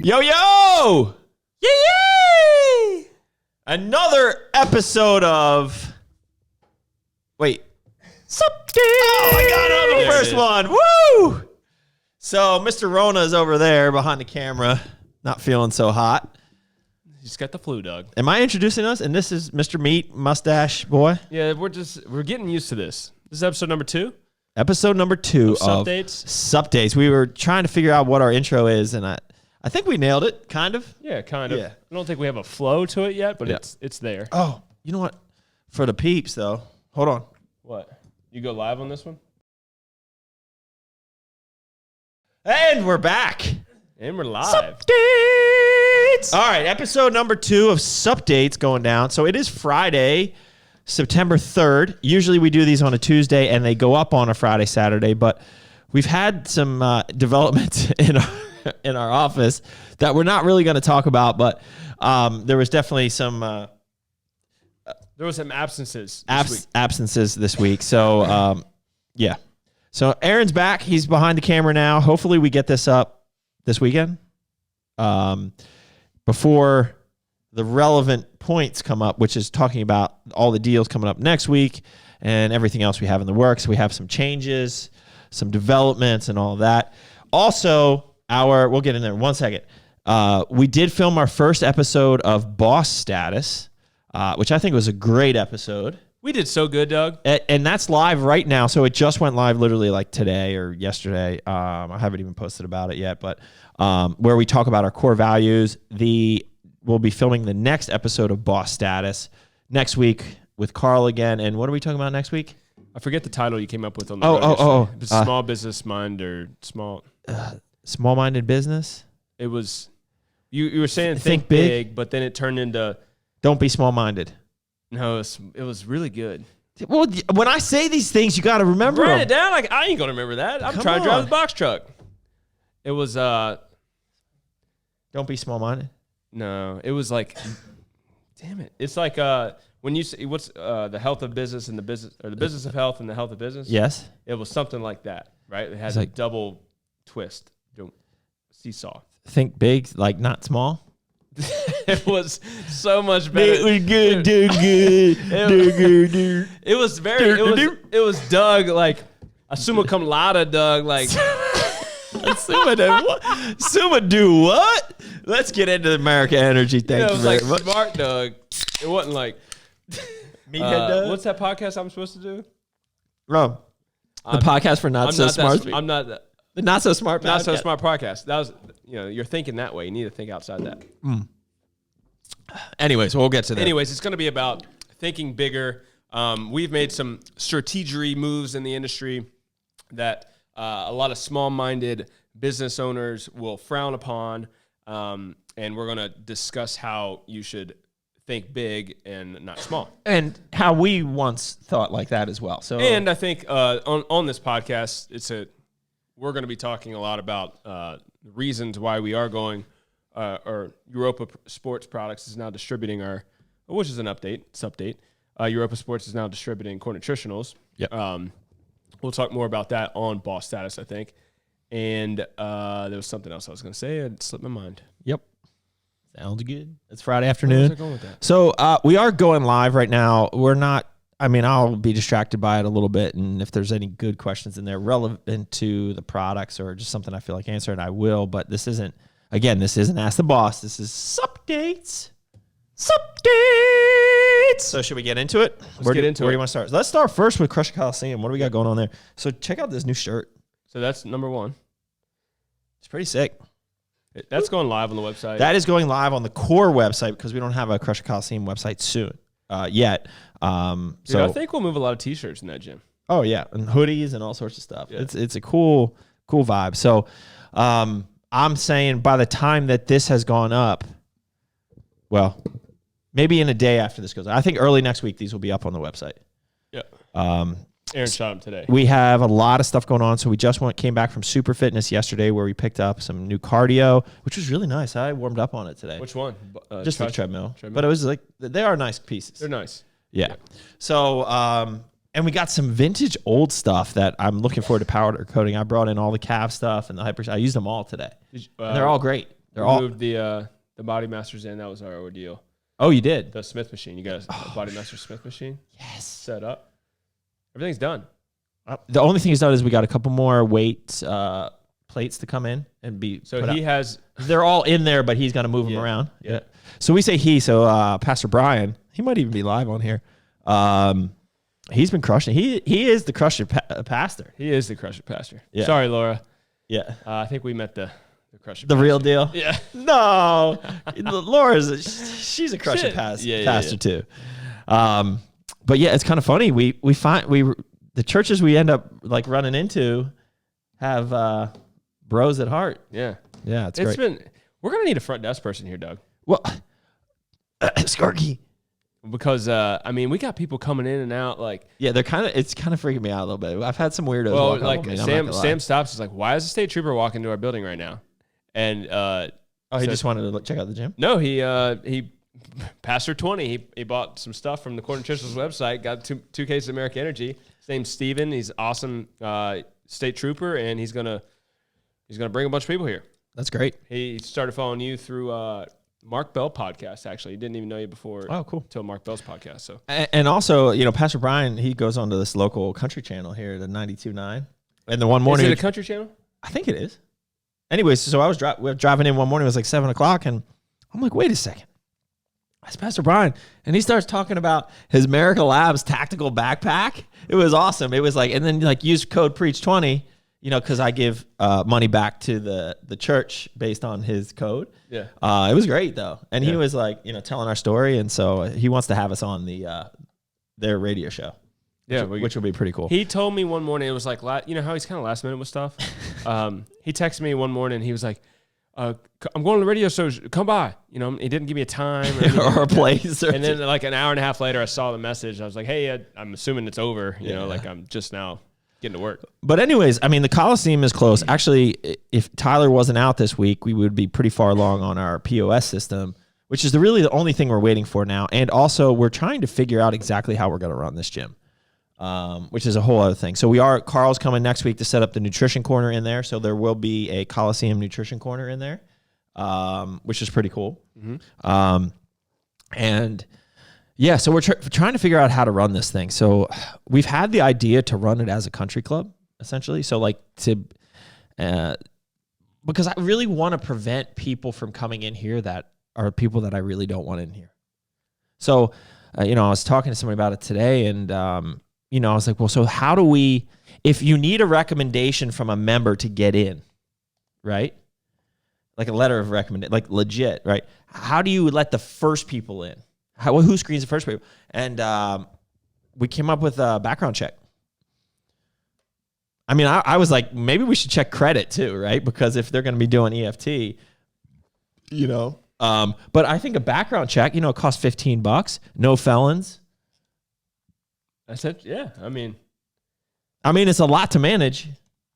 Yo, yo! Yay! Another episode of... Wait. Suppdates! Oh, I got it on the first one. Woo! So, Mr. Rona is over there behind the camera, not feeling so hot. He's got the flu, Doug. Am I introducing us? And this is Mr. Meat, Mustache Boy? Yeah, we're getting used to this. This is episode number 2. Episode number 2 of Suppdates. Suppdates. We were trying to figure out what our intro is, and I think we nailed it, kind of. Yeah, kind of. Yeah. I don't think we have a flow to it yet, but it's there. Oh, you know what? For the peeps, though. Hold on. What? You go live on this one? And we're back. And we're live. Suppdates. All right, episode number 2 of Suppdates going down. So it is Friday, September 3rd. Usually we do these on a Tuesday, and they go up on a Friday, Saturday. But we've had some developments in our office that we're not really going to talk about. But there was definitely some there was some absences this week. So yeah. So Aaron's back. He's behind the camera now. Hopefully we get this up this weekend before the relevant points come up, which is talking about all the deals coming up next week and everything else we have in the works. We have some changes, some developments, and all of that. Also, we'll get in there in 1 second. We did film our first episode of Boss Status, which I think was a great episode. We did so good, Doug. And that's live right now. So it just went live literally like today or yesterday. I haven't even posted about it yet, but where we talk about our core values. We'll be filming the next episode of Boss Status next week with Carl again. And what are we talking about next week? I forget the title you came up with on the road yesterday. Small business mind or small-minded business? It was, you were saying think big, but then it turned into... Don't be small-minded. No, it was really good. Well, when I say these things, you got to remember Write them. it down. Like, I ain't going to remember that. I'm trying to drive the box truck. It was... Don't be small-minded? No, it was like... Damn it. It's like when you say, what's the health of business and the business... Or the business of health and the health of business? Yes. It was something like that, right? It had a double twist. Seesaw. Think big, like not small? It was so much better. It was good, do good. It was very. It was Doug like a summa cum laude Doug like. Summa do what? Let's get into the Merica Energy. Thank you it was very like much. Smart Doug. It wasn't like. Meathead Doug. What's that podcast I'm supposed to do? The podcast for not so smart. I'm not that. The not so smart. Not so smart podcast. That was. You're thinking that way. You need to think outside that. Anyways, we'll get to that. Anyways, it's going to be about thinking bigger. We've made some strategery moves in the industry that a lot of small-minded business owners will frown upon, and we're going to discuss how you should think big and not small. And how we once thought like that as well. So, and I think on this podcast, we're going to be talking a lot about reasons why we are going, or Europa Sports Products is now distributing which is an update. Europa Sports is now distributing Core Nutritionals. Yep. We'll talk more about that on Boss Status, I think. And there was something else I was going to say. It slipped my mind. Yep. Sounds good. It's Friday afternoon. Where was I going with that? So we are going live right now. We're not. I'll be distracted by it a little bit, and if there's any good questions in there relevant to the products or just something I feel like answering, I will. But this isn't Ask the Boss. This is Suppdates. So should we get into it? Where do you want to start? Let's start first with Crush It Coliseum. What do we got going on there? So check out this new shirt. So that's number 1. It's pretty sick. That's going live on the website. That is going live on the Core website because we don't have a Crush It Coliseum website soon yet. Dude, I think we'll move a lot of T-shirts in that gym. Oh yeah, and hoodies and all sorts of stuff. Yeah. It's a cool vibe. So I'm saying by the time that this has gone up, well, maybe in a day after this goes up. I think early next week these will be up on the website. Yeah. Aaron shot them today. We have a lot of stuff going on. So we just came back from Super Fitness yesterday where we picked up some new cardio, which was really nice. I warmed up on it today. Which one? Just the treadmill. But it was like, they are nice pieces. They're nice. Yeah. So, and we got some vintage old stuff that I'm looking forward to powder coating. I brought in all the calf stuff and the hyper. I used them all today. And they're all great. They're we all. moved the Body Masters in. That was our ordeal. Oh, you did. The Smith machine. You got a Body Master Smith machine? Yes. Set up. Everything's done. The only thing he's done is we got a couple more weight plates to come in and be. So he has. They're all in there, but he's going to move them around. Yeah. So we say he. So Pastor Brian, he might even be live on here. He's been crushing. He is the Crush It pastor. He is the Crush It pastor. Yeah. Sorry, Laura. Yeah. I think we met the Crush It The pastor. real deal. Yeah. No, she's a Crush It pastor too. But yeah, it's kind of funny. We find the churches we end up like running into have bros at heart. Yeah. Yeah, it's great. We're gonna need a front desk person here, Doug. Well, Skarky. Because we got people coming in and out. Like, Yeah, it's kind of freaking me out a little bit. I've had some weirdos. well, walk like up on me, I'm not gonna lie. Sam stops. He's like, "Why is a state trooper walking into our building right now?" And he just wanted to check out the gym. no, he Pastor 20. He bought some stuff from the Core Nutritionals website. Got two cases of Merica Energy. His name's Steven. He's awesome state trooper, and he's gonna bring a bunch of people here. That's great. He started following you through Mark Bell podcast. Actually, he didn't even know you before. Oh, cool. Till Mark Bell's podcast. So And also, Pastor Brian, he goes on to this local country channel here, the 92.9. And the one morning, is it a country channel? I think it is. Anyways, so I was driving in one morning. It was like 7:00, and I'm like, wait a second. That's Pastor Brian, and he starts talking about his Merica Labz tactical backpack. It was awesome. It was like, and then like use code PREACH20, because I give money back to the church based on his code. Yeah. It was great though, and he was like, telling our story, and so he wants to have us on their radio show. Yeah, which will be pretty cool. He told me one morning, it was like, how he's kind of last minute with stuff. He texted me one morning. He was like, I'm going to the radio show. Come by. He didn't give me a time or a place. And then like an hour and a half later, I saw the message. I was like, hey, I'm assuming it's over. Like I'm just now getting to work. But anyways, the Coliseum is close. Actually, if Tyler wasn't out this week, we would be pretty far along on our POS system, which is really the only thing we're waiting for now. And also, we're trying to figure out exactly how we're going to run this gym. Which is a whole other thing. So Carl's coming next week to set up the nutrition corner in there. So there will be a Coliseum nutrition corner in there, which is pretty cool. Mm-hmm. And yeah, so we're trying to figure out how to run this thing. So we've had the idea to run it as a country club, essentially. So because I really want to prevent people from coming in here that are people that I really don't want in here. So, I was talking to somebody about it today, and I was like, well, so how do we, if you need a recommendation from a member to get in, right? Like a letter of recommendation, like legit, right? How do you let the first people in? Who screens the first people? And we came up with a background check. I was like, maybe we should check credit too, right? Because if they're going to be doing EFT, but I think a background check, it costs $15, no felons. That's it. Yeah. It's a lot to manage.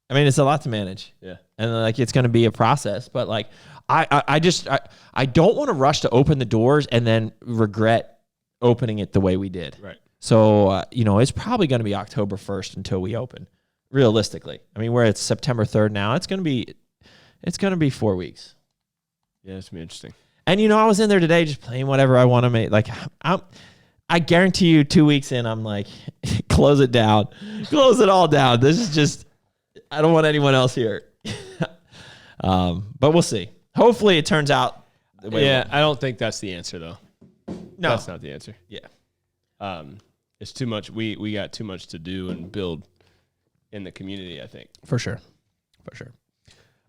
Yeah. And it's going to be a process, but I don't want to rush to open the doors and then regret opening it the way we did. Right. So, it's probably going to be October 1st until we open, realistically. We're at September 3rd now. It's going to be 4 weeks. Yeah, it's going to be interesting. And, I was in there today just playing whatever I want to make. I guarantee you 2 weeks in, I'm like, close it down. Close it all down. This is just, I don't want anyone else here. But we'll see. Hopefully it turns out the way. Yeah, I don't think that's the answer, though. No. That's not the answer. Yeah. It's too much. We got too much to do and build in the community, I think. For sure.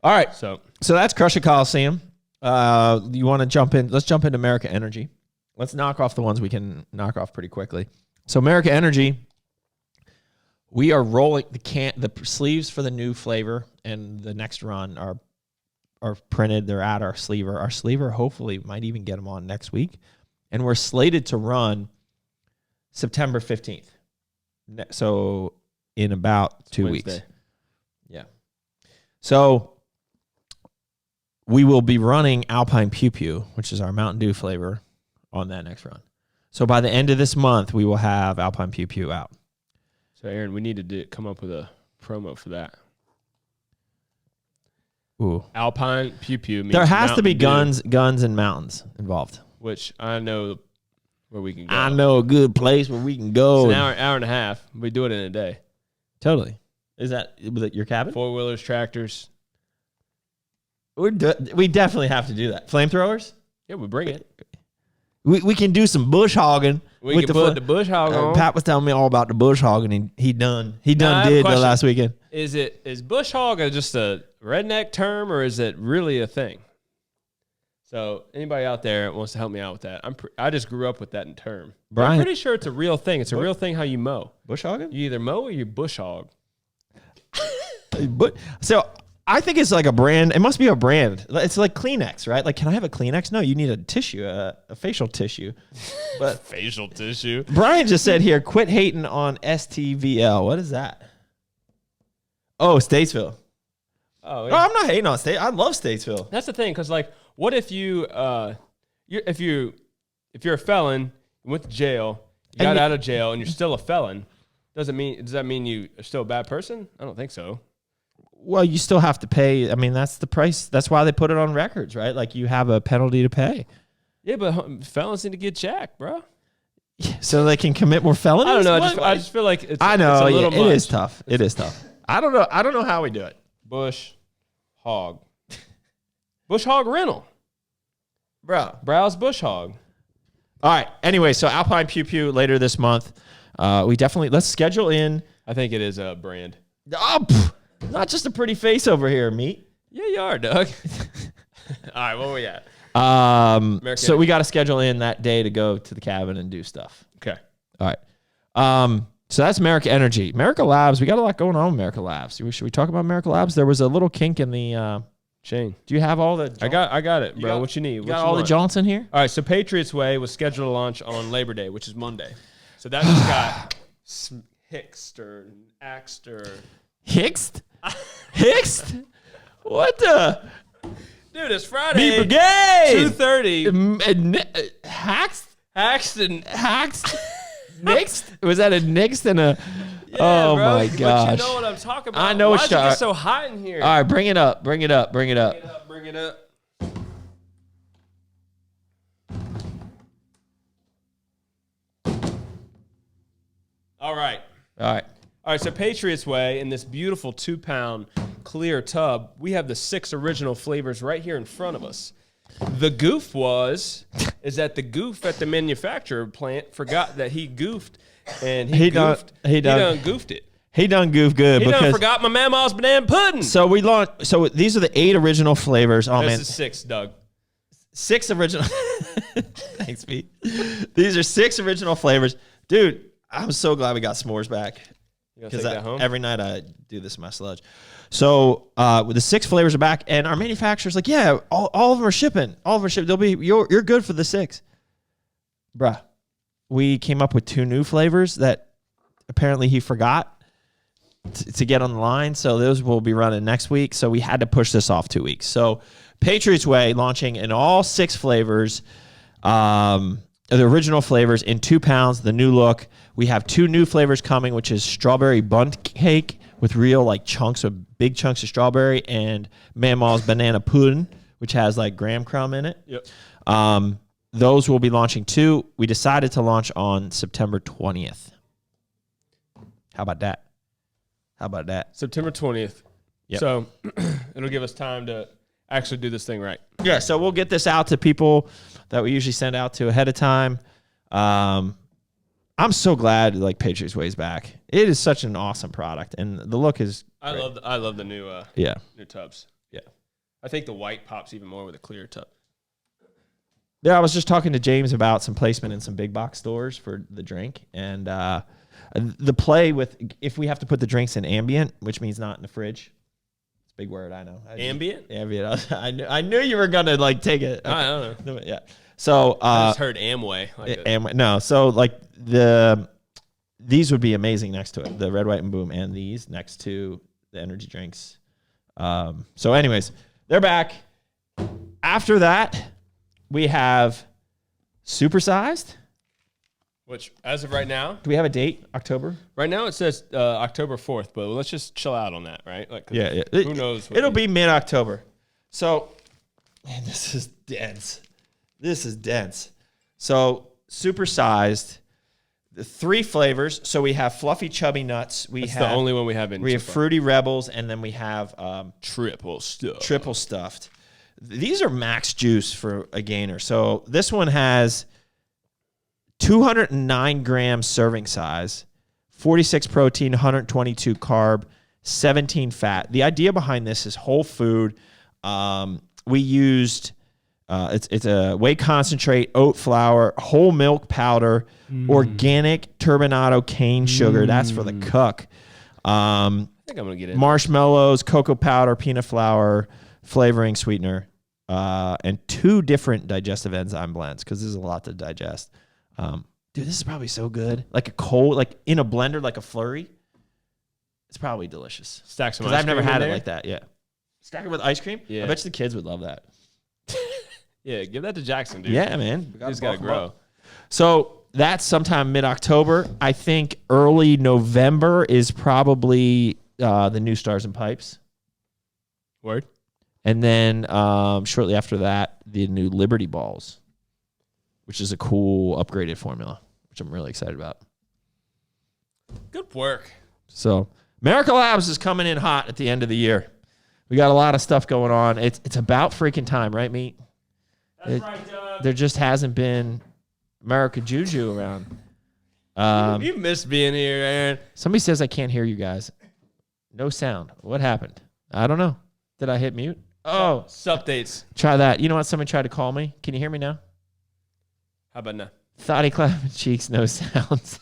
All right. So that's Crush It Coliseum. You want to jump in? Let's jump into Merica Energy. Let's knock off the ones we can knock off pretty quickly. So Merica Energy, we are rolling the sleeves for the new flavor, and the next run are printed. They're at our sleever. Our sleever hopefully might even get them on next week, and we're slated to run September 15th. So in about 2 weeks. Yeah. So we will be running Alpine Pew Pew, which is our Mountain Dew flavor, on that next run. So by the end of this month, we will have Alpine Pew Pew out. So Aaron, we need to come up with a promo for that. Ooh. Alpine Pew Pew means There has to be Mountain Dew, guns and mountains involved. which I know where we can go. I know a good place where we can go. It's an hour and a half. We do it in a day. Totally. Was it your cabin? 4-wheelers, tractors. We definitely have to do that. Flamethrowers? Yeah, we bring it. We can do some bush hogging. We can put the bush hog on. Pat was telling me all about the bush hogging, and he done I have a did the question. last weekend. Is bush hog just a redneck term, or is it really a thing? So anybody out there wants to help me out with that? I just grew up with that term. Brian, I'm pretty sure it's a real thing. It's a real thing how you mow. bush hogging? You either mow or you bush hog. But so I think it's like a brand. It must be a brand. It's like Kleenex, right? Like, can I have a Kleenex? No, you need a tissue, a facial tissue. But Facial tissue. Brian just said here, quit hating on STVL. What is that? Oh, Statesville. Oh, No, I'm not hating on State. I love Statesville. that's the thing. Because like, what if if you're a felon, you went to jail, you got out of jail, and you're still a felon? Does that mean you are still a bad person? I don't think so. Well, you still have to pay. I mean, that's the price. That's why they put it on records, right? Like, you have a penalty to pay. Yeah, but felons need to get jacked, bro. So they can commit more felonies? I don't know. What? I just feel like it's. I know. It's a little it much. is tough. It is tough. I don't know. I don't know how we do it. Bush hog. Bush hog rental. Bro. Browse bush hog. All right. Anyway, so Alpine Pew Pew later this month. Let's schedule in. I think it is a brand. Oh, not just a pretty face over here, meat. Yeah, you are, Doug. All right, where we at? So we got to schedule in that day to go to the cabin and do stuff. Okay. All right. So that's Merica Energy. Merica Labz. We got a lot going on with Merica Labz. Should we talk about Merica Labz? There was a little kink in the chain. Do you have all the? I got it, bro. What you need? You got all the jaunts in here? All right. So Patriots Way was scheduled to launch on Labor Day, which is Monday. So that just got Hickster, Axter. Hickst? Hickst? What the? Dude, it's Friday. Meat Brigade! 2:30. Haxed? Axton. Haxed? Nixed? Was that a Nixed and a... Yeah, oh, bro, my but gosh. you know what I'm talking about. I know Why what does it you're... get so hot in here? All right, bring it up. Bring it up. Bring it up. Bring it up. All right. All right. All right, so Patriots Way, in this beautiful 2-pound clear tub, we have the 6 original flavors right here in front of us. The goof is that the goof at the manufacturer plant forgot that he goofed, and he done goofed it. He done goof good He because done forgot my mama's banana pudding. So we launched. So these are the 8 original flavors. Oh, man. This is 6, Doug. 6 original. Thanks, Pete. These are 6 original flavors. Dude, I'm so glad we got s'mores back. Because every night I do this in my sludge. So with the 6 flavors are back, and our manufacturer's like, yeah, all of them are shipping. All of them are shipping. They'll be you're good for the 6. Bruh, we came up with 2 new flavors that apparently he forgot to get on the line. So those will be running next week. So we had to push this off 2 weeks. So Patriots Way launching in all 6 flavors. The original flavors in 2 pounds, the new look. We have 2 new flavors coming, which is strawberry bundt cake with real like big chunks of strawberry, and Mama's banana pudding, which has like graham crumb in it. Yep. Those will be launching too. We decided to launch on September 20th. How about that? September 20th. Yep. So it'll give us time to actually do this thing right. Yeah, so we'll get this out to people that we usually send out to ahead of time. I'm so glad like Patriots Way's back. It is such an awesome product, and the look is great. I love the new new tubs. Yeah. I think the white pops even more with a clear tub. Yeah, I was just talking to James about some placement in some big box stores for the drink, and the play with if we have to put the drinks in ambient, which means not in the fridge. It's a big word, I know. Ambient? Ambient. I knew you were gonna like take it. I don't know. Yeah. So I just heard Amway. Amway. No, so like these would be amazing next to it. The Red, White, and Boom, and these next to the energy drinks. So, anyways, they're back. After that, we have supersized. Which, as of right now, Do we have a date? October? right now it says October 4th, but let's just chill out on that, right? Like, 'cause Yeah. Who knows? It'll be mid-October. So, man, this is dense. This is dense. So, supersized. The 3 flavors. So we have fluffy chubby nuts. That's the only one we have in. We have fruity rebels, and then we have triple stuffed. These are max juice for a gainer. So this one has 209 grams serving size, 46 protein, 122 carb, 17 fat. The idea behind this is whole food. We used it's a whey concentrate, oat flour, whole milk powder, organic turbinado cane sugar. That's for the cook. I think I'm gonna get it. Marshmallows, cocoa powder, peanut flour, flavoring sweetener, and 2 different digestive enzyme blends because there's a lot to digest. Dude, this is probably so good. Like a cold, like in a blender, like a flurry. It's probably delicious. Stack some. Because I've never had it like that. Yeah. Stack it with ice cream. Yeah. I bet you the kids would love that. Yeah, give that to Jackson, dude. Yeah, man. He's got to grow. So that's sometime mid-October. I think early November is probably the new Stars and Pipes. Word. And then shortly after that, the new Liberty Balls, which is a cool upgraded formula, which I'm really excited about. Good work. So Merica Labz is coming in hot at the end of the year. We got a lot of stuff going on. It's about freaking time, right, Meat? That's right, Doug. There just hasn't been Merica Juju around. You missed being here, Aaron. Somebody says I can't hear you guys. No sound. What happened? I don't know. Did I hit mute? Oh. Suppdates. Try that. You know what? Somebody tried to call me. Can you hear me now? How about now? Thoughty clapping cheeks, no sounds.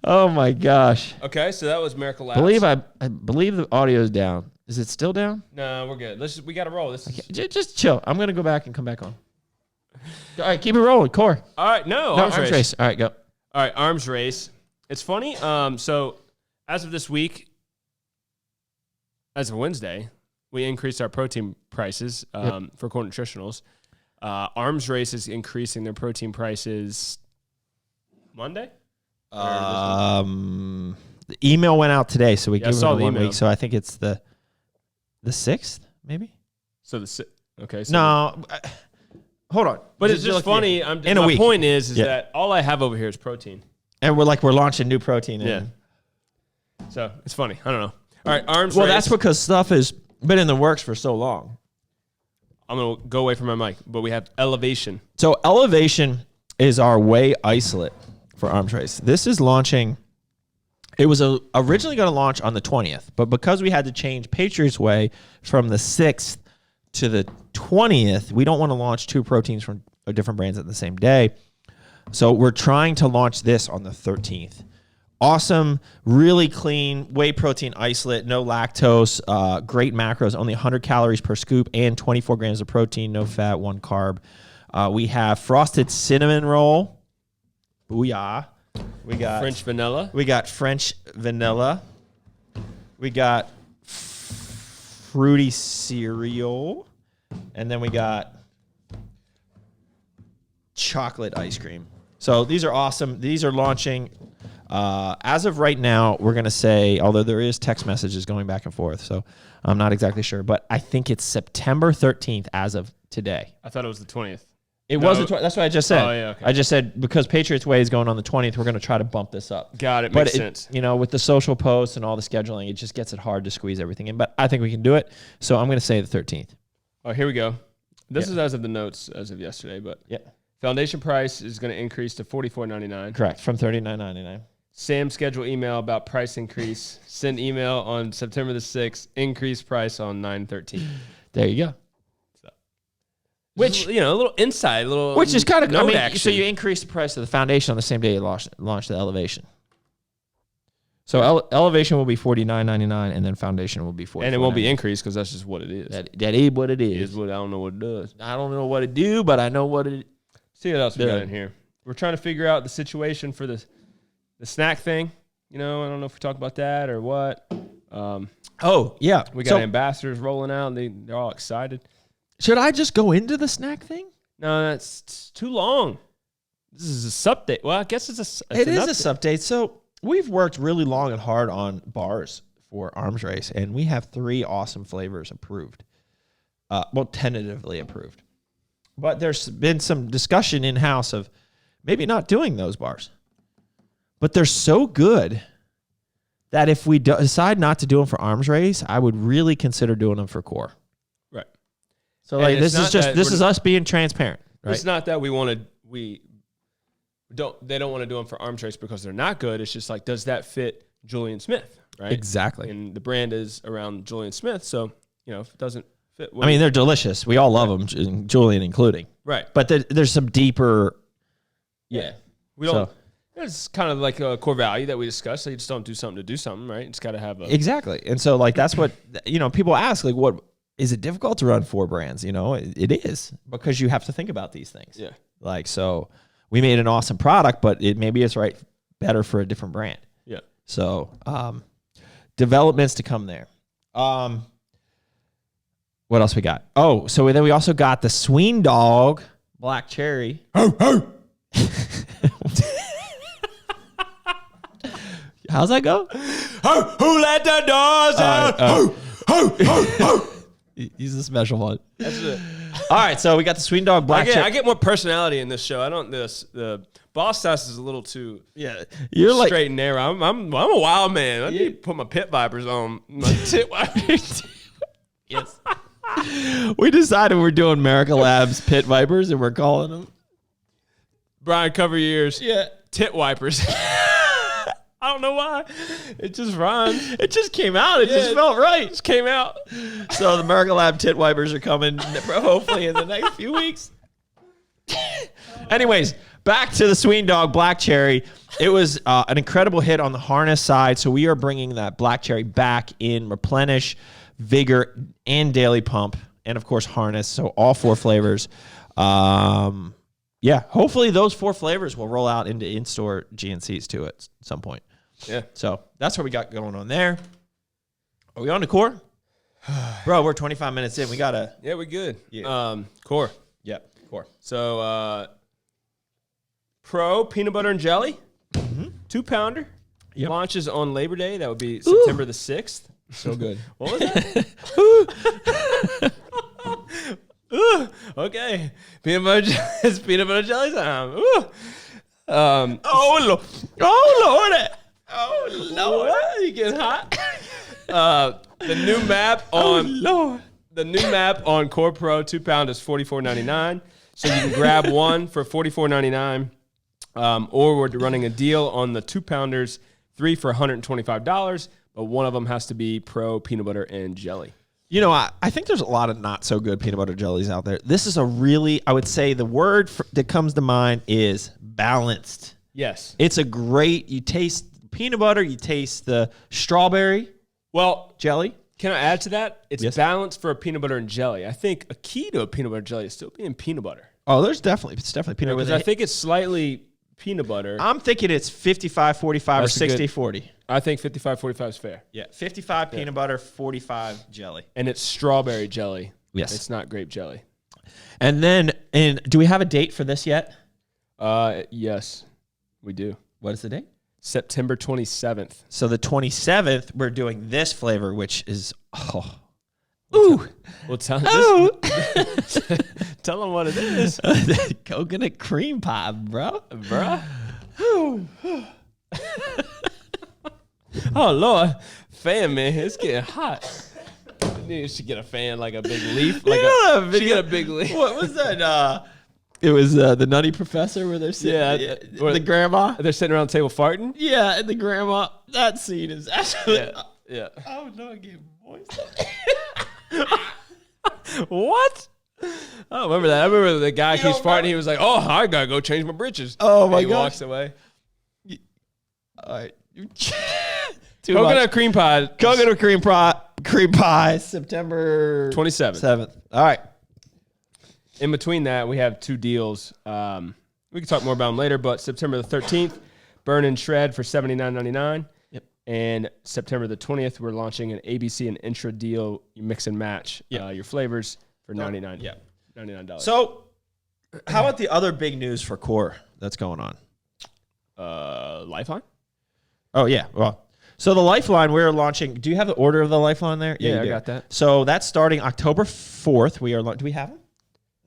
Oh my gosh. Okay, so that was Merica Labz. I believe the audio is down. Is it still down? No, we're good. We got to roll. Just chill. I'm going to go back and come back on. All right, keep it rolling. Core. All right, arms race. All right, go. All right, arms race. It's funny. So as of this week, as of Wednesday, we increased our protein prices for Core Nutritionals. Arms race is increasing their protein prices Monday. The email went out today, so we gave it 1 week. So I think it's the 6th, maybe. So okay. So no, hold on. But it's just funny. In a week. My point is that all I have over here is protein, and we're launching new protein. Yeah. So it's funny. I don't know. All right, arms. Well, race. that's because stuff has been in the works for so long. I'm gonna go away from my mic, but we have Elevation. So Elevation is our whey isolate for arms race. This is launching. It was originally going to launch on the 20th, but because we had to change Patriots Whey from the 6th to the 20th, we don't want to launch 2 proteins from different brands at the same day. So we're trying to launch this on the 13th. Awesome, really clean whey protein isolate, no lactose, great macros, only 100 calories per scoop and 24 grams of protein, no fat, 1 carb. We have frosted cinnamon roll. Booyah. We got French vanilla. We got French vanilla. We got fruity cereal. And then we got chocolate ice cream. So these are awesome. These are launching. As of right now, we're going to say, although there is text messages going back and forth, so I'm not exactly sure, but I think it's September 13th as of today. I thought it was the 20th. It was the 20th. That's what I just said. Oh, yeah, okay. I just said because Patriots Way is going on the 20th, we're going to try to bump this up. Got it. Makes sense. You know, with the social posts and all the scheduling, it just gets it hard to squeeze everything in. But I think we can do it. So I'm going to say the 13th. Oh, here we go. This is as of the notes as of yesterday, but foundation price is going to increase to $44.99. Correct, from $39.99. Sam schedule email about price increase. Send email on September the 6th. Increase price on 9/13. There you go. Which, you know, a little insight, which is kind of, action. So you increase the price of the foundation on the same day you launch the elevation. So elevation will be $49.99, and then foundation will be $44.99. And it won't be increased because that's just what it is. That is what it is. I don't know what it does. I don't know what it do, but I know what it. See what else we got in here. We're trying to figure out the situation for the snack thing. You know, I don't know if we talk about that or what. Oh yeah, we got ambassadors rolling out, and they're all excited. Should I just go into the snack thing? No, that's too long. This is a Suppdate. Well, I guess it is a Suppdate. So we've worked really long and hard on bars for Arms Race, and we have 3 awesome flavors approved. Well, tentatively approved. But there's been some discussion in-house of maybe not doing those bars. But they're so good that if we decide not to do them for Arms Race, I would really consider doing them for Core. Right. So like this is us being transparent. Right? It's not that they don't want to do them for Arms Race because they're not good. It's just like, does that fit Julian Smith? Right. Exactly. And the brand is around Julian Smith, so if it doesn't fit. I mean, they're delicious. We all love them, Julian including. Right. But there's some deeper. Yeah. We don't. It's kind of like a core value that we discussed. So you just don't do something to do something, right? It's got to have a... Exactly. And so, like, that's what, people ask, like, what, is it difficult to run 4 brands? It is, because you have to think about these things. Yeah. Like, so we made an awesome product, but maybe it's better for a different brand. Yeah. So, developments to come there. What else we got? Oh, so then we also got the Sween Dog Black Cherry. How's that go? Who let the doors out? He's a special one. That's it. All right, so we got the Sween Dog Black Cherry. I get more personality in this show. I don't. The boss sass is a little too you're straight and narrow. I'm a wild man. I need to put my pit vipers on. My tit vipers. Yes. We decided we're doing Merica Labz pit vipers, and we're calling them Brian, cover your ears. Yeah, tit wipers. I don't know why. It just rhymes. It just came out. It just felt right. It just came out. So the Merica Labz tit wipers are coming hopefully in the next few weeks. Anyways, back to the Sween Dog Black Cherry. It was an incredible hit on the harness side. So we are bringing that Black Cherry back in Replenish, Vigor, and Daily Pump. And, of course, harness. So all 4 flavors. Hopefully those 4 flavors will roll out into in-store GNCs too at some point. Yeah. So that's what we got going on there. Are we on to Core? Bro, we're 25 minutes in. We got to... Yeah, we're good. Yeah. Core. Yep, Core. So, Pro Peanut Butter and Jelly, 2-pounder. Yep. Launches on Labor Day. That would be September the 6th. So good. What was that? Okay. It's peanut butter jelly time. Oh, Lord. Oh, Lord. You getting hot? The new map on the new map on Core Pro 2-pound is $44.99. So you can grab one for $44.99. Or we're running a deal on the 2-pounders, 3 for $125, but one of them has to be Pro Peanut Butter and Jelly. I think there's a lot of not so good peanut butter jellies out there. This is a really, I would say the word that comes to mind is balanced. Yes. It's a great, you taste peanut butter, you taste the strawberry jelly. Can I add to that? It's balanced for a peanut butter and jelly. I think a key to a peanut butter jelly is still being peanut butter. Oh, it's definitely peanut butter. Because I think it's slightly peanut butter. I'm thinking it's 55-45 or 60-40. I think 55-45 is fair. Yeah, 55 peanut butter, 45 jelly. And it's strawberry jelly. Yes. It's not grape jelly. And then, do we have a date for this yet? Yes, we do. What is the date? September 27th. So the 27th, we're doing this flavor, which is, ooh. Well, tell them what it is. Coconut cream pie, bro. Oh, Lord. Fan, man. It's getting hot. You should get a fan, like a big leaf. Get a big leaf. What was that? It was the Nutty Professor where they're sitting. The grandma. They're sitting around the table farting? Yeah, and the grandma. That scene is actually. Yeah. Oh, no, I gave voice. What? I don't remember that. I remember the guy keeps farting. He was like, "Oh, I gotta go change my britches." Oh my god! He walks away. All right. Coconut cream pie. Coconut cream pie. September 27th. All right. In between that, we have 2 deals. We can talk more about them later, but September the 13th, Burn and Shred for $79.99. Yep. And September the 20th, we're launching an ABC and Intra deal. You mix and match your flavors for $99. Yeah. $99. So, how about the other big news for Core that's going on? Lifeline? Oh, yeah. Well, So the Lifeline we're launching. Do you have the order of the Lifeline there? Yeah, you I do. got that. So that's starting October 4th. Do we have them?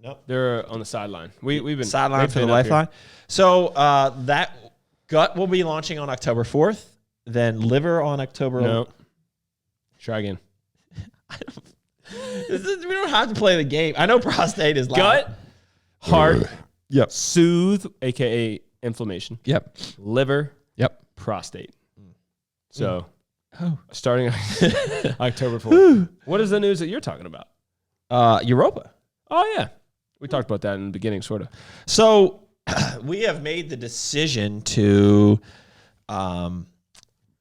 Nope. They're on the sideline. We've been sideline for the Lifeline. So that gut will be launching on October 4th. Then liver on October. No. Try again. We don't have to play the game. I know prostate is loud. Gut, heart, Yep. soothe, aka inflammation. Yep. Liver. Yep. Prostate. So Oh. starting October 4th. What is the news that you're talking about? Europa. Oh yeah. We talked about that in the beginning, sort of. So we have made the decision to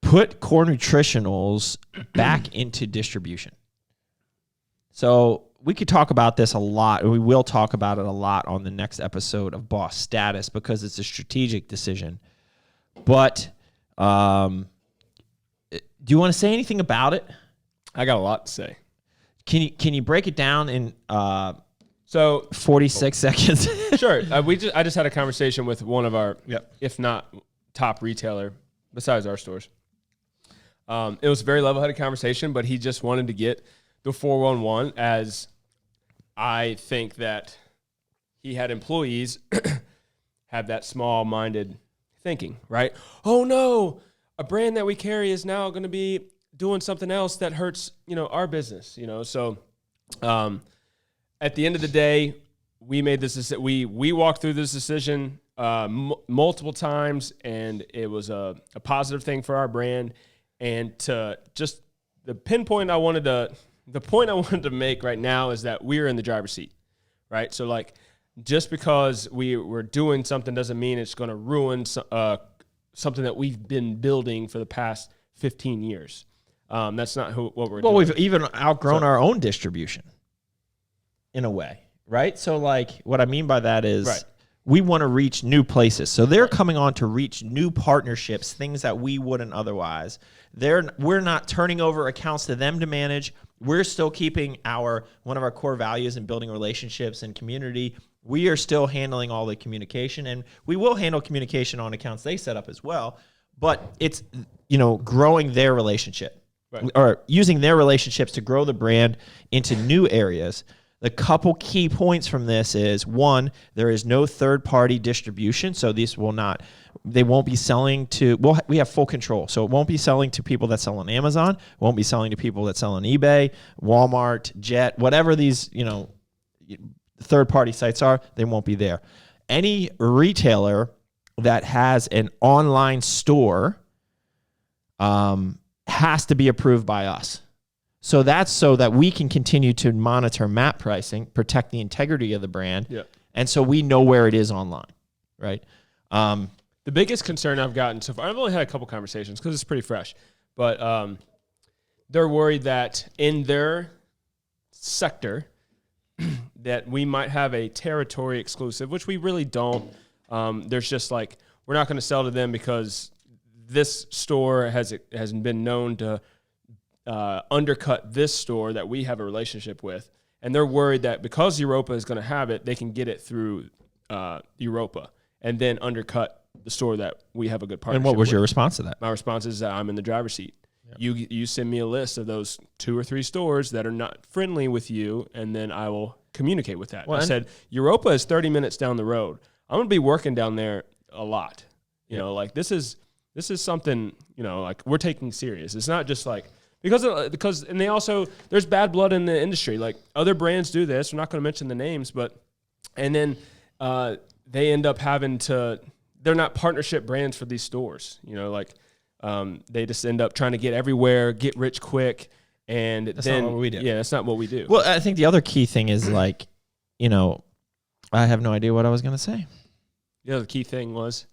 put Core Nutritionals back into distribution. So we could talk about this a lot, and we will talk about it a lot on the next episode of Boss Status because it's a strategic decision. But do you want to say anything about it? I got a lot to say. Can you break it down in So 46 seconds? sure. I just had a conversation with one of our, if not top retailer, besides our stores. It was a very level-headed conversation, but he just wanted to get the 411 as I think that he had employees have that small-minded thinking, right? Oh no, a brand that we carry is now going to be doing something else that hurts, our business, So at the end of the day, we made this. We walked through this decision multiple times, and it was a positive thing for our brand. And to just the point I wanted to make right now is that we're in the driver's seat, right? So like, just because we're doing something doesn't mean it's going to ruin something that we've been building for the past 15 years. That's not what we're doing. Well, we've even outgrown our own distribution in a way, right? So like what I mean by that is we want to reach new places. So they're coming on to reach new partnerships, things that we wouldn't otherwise. We're not turning over accounts to them to manage. We're still keeping one of our core values in building relationships and community. We are still handling all the communication, and we will handle communication on accounts they set up as well. But it's, growing their relationship or using their relationships to grow the brand into new areas. The couple key points from this is, one, there is no third-party distribution, so they won't be selling to, we have full control. So it won't be selling to people that sell on Amazon, it won't be selling to people that sell on eBay, Walmart, Jet, whatever these, third-party sites are, they won't be there. Any retailer that has an online store has to be approved by us. So that's so that we can continue to monitor MAP pricing, protect the integrity of the brand, and so we know where it is online, right? The biggest concern I've gotten so far, I've only had a couple conversations because it's pretty fresh, but they're worried that in their sector that we might have a territory exclusive, which we really don't. There's just like, we're not going to sell to them because this store has been known to undercut this store that we have a relationship with, and they're worried that because Europa is going to have it, they can get it through Europa and then undercut the store that we have a good partnership with. And what was your response to that? My response is that I'm in the driver's seat. Yep. You send me a list of those 2 or 3 stores that are not friendly with you, and then I will communicate with that. Well, I said, Europa is 30 minutes down the road. I'm going to be working down there a lot. You know, like this is something, like we're taking serious. It's not just like, because and they also, there's bad blood in the industry. Like other brands do this. We're not going to mention the names, and then they end up they're not partnership brands for these stores. They just end up trying to get everywhere, get rich quick. And that's not what we do. Yeah, that's not what we do. Well, I think the other key thing is like, I have no idea what I was going to say. The other key thing was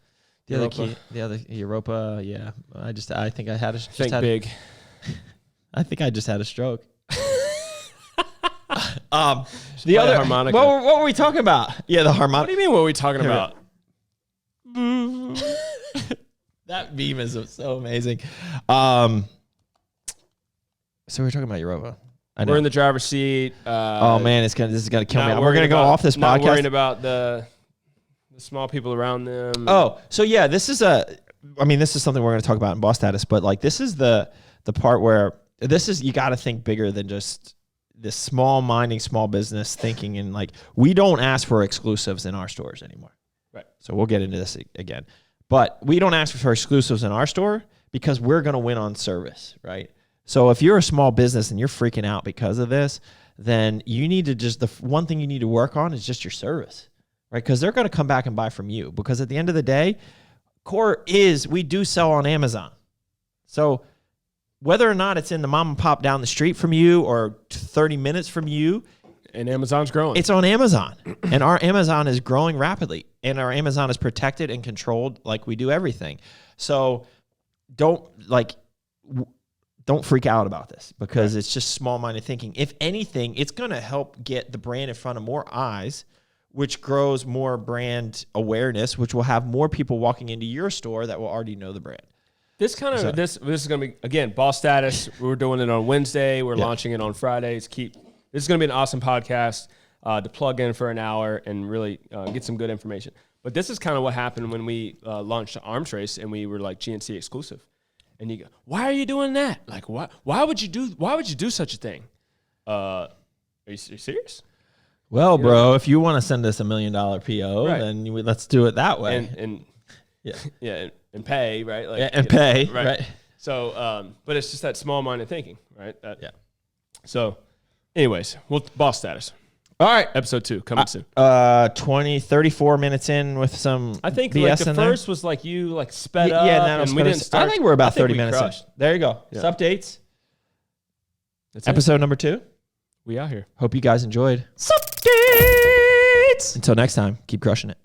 the other Europa. Yeah. I think I had big. I think I just had a stroke. The other harmonica. What were we talking about? Yeah, the harmonica. What do you mean? What were we talking about? That meme is so amazing. So we're talking about Europa. We're in the driver's seat. Oh man, this is gonna kill me. We're gonna go off this podcast. Not worrying about the small people around them. Oh, so yeah, this is I mean, this is something we're going to talk about in Boss Status, but like this is the part where you got to think bigger than just this small business thinking. And like, we don't ask for exclusives in our stores anymore. Right. So we'll get into this again, but we don't ask for exclusives in our store because we're going to win on service. Right. So if you're a small business and you're freaking out because of this, then you need to the one thing you need to work on is just your service, right? Because they're going to come back and buy from you, because at the end of the day, we do sell on Amazon. So whether or not it's in the mom and pop down the street from you or 30 minutes from you, and Amazon's growing. It's on Amazon, and our Amazon is growing rapidly, and our Amazon is protected and controlled like we do everything. So don't freak out about this, because it's just small-minded thinking. If anything, it's going to help get the brand in front of more eyes, which grows more brand awareness, which will have more people walking into your store that will already know the brand. This is going to be, again, Boss Status. We're doing it on Wednesday. We're launching it on Fridays. This is going to be an awesome podcast to plug in for an hour and really get some good information. But this is kind of what happened when we launched Arms Race and we were like GNC exclusive. And you go, why are you doing that? Like, why would you do such a thing? Are you serious? Well, bro, if you want to send us $1 million PO, then let's do it that way. And and pay, right? Like, and pay, right? So, but it's just that small-minded thinking, right? So, anyways, Boss Status. All right. Episode 2 coming soon. 34 minutes in with some I think BS like the in first was like you like sped up. Yeah, and we didn't start. I think we're about 30 minutes in. There you go. Yeah. Suppdates. That's episode number 2. We out here. Hope you guys enjoyed. Suppdates. Until next time, keep crushing it.